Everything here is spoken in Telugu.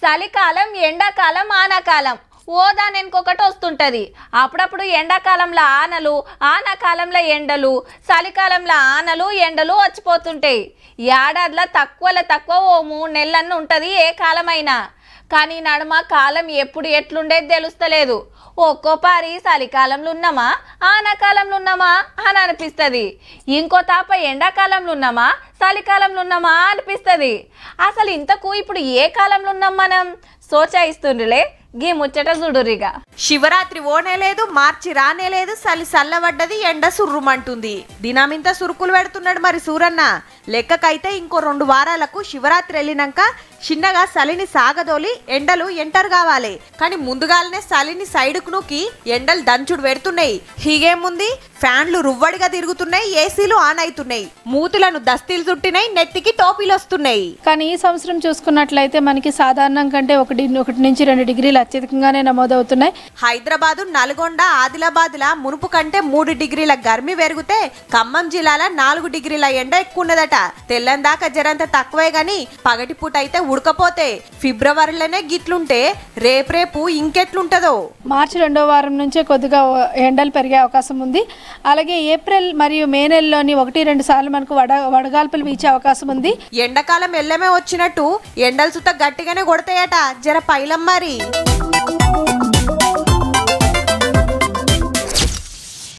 చలికాలం, ఎండాకాలం, ఆనాకాలం ఓదాని ఇంకొకటి వస్తుంటది. అప్పుడప్పుడు ఎండాకాలంలో ఆనలు, ఆనాకాలంలో ఎండలు, చలికాలంలో ఆనలు ఎండలు వచ్చిపోతుంటాయి. ఏడాదిలో తక్కువ ఓ 3 నెలలన్నీ ఉంటుంది ఏ కాలమైనా. కానీ నడుమ కాలం ఎప్పుడు ఎట్లుండేది తెలుస్తలేదు. ఒక్కోపారి చలికాలంలో ఉన్నామా, ఆనాకాలంలో ఉన్నామా అని అనిపిస్తుంది. ఇంకో తాప ఎండాకాలంలో ఉన్నామా, చలికాలంలో ఉన్నామా అనిపిస్తుంది. అసలు ఇంతకు ఇప్పుడు ఏ కాలంలో ఉన్నాం మనం సోచాయిస్తుండ్రులే. గీ ముచ్చట చూడురిగా. శివరాత్రి ఓనే లేదు, మార్చి రానే లేదు, చలి చల్లబడ్డది, ఎండ సుర్రుమంటుంది. దినమింత సురుకులు పెడుతున్నాడు మరి సూరన్న. లెక్కకైతే ఇంకో 2 వారాలకు శివరాత్రి వెళ్ళినాక చిన్నగా చలిని సాగదోలి ఎండలు ఎంటర్ కావాలి. కానీ ముందుగానే చలిని సైడ్కు నూకి ఎండలు దంచుడు పెడుతున్నాయి. హీగేముంది, ఫ్యాన్లు రువ్వడిగా తిరుగుతున్నాయి, ఏసీలు ఆన్ అవుతున్నాయి, మూతులను దస్తీలు చుట్టినాయి, నెత్తికి టోపీలు వస్తున్నాయి. కానీ ఈ సంవత్సరం చూసుకున్నట్లయితే మనకి సాధారణం కంటే 1 నుంచి 2 డిగ్రీలు అత్యధికంగానే నమోదవుతున్నాయి. హైదరాబాద్, నల్గొండ, ఆదిలాబాద్ల మునుపు కంటే 3 డిగ్రీల గర్మి పెరిగితే ఖమ్మం జిల్లాల 4 డిగ్రీల ఎండ ఎక్కువ ఉన్నదట. తెల్లందాకా జరంత తక్కువే గాని పగటి పూట అయితే ఉడకపోతే. ఫిబ్రవరిలోనే గిట్లుంటే రేపు ఇంకెట్లుంటదో. మార్చి 2వ వారం నుంచే కొద్దిగా ఎండలు పెరిగే అవకాశం ఉంది. అలాగే ఏప్రిల్ మరియు మే నెలలోని 1-2 సార్లు మనకు వడగాల్పులు వీచే అవకాశం ఉంది. ఎండాకాలం ఎల్లమే వచ్చినట్టు ఎండలు సుత గట్టిగానే కొడతాయట. జర పైలం మరి.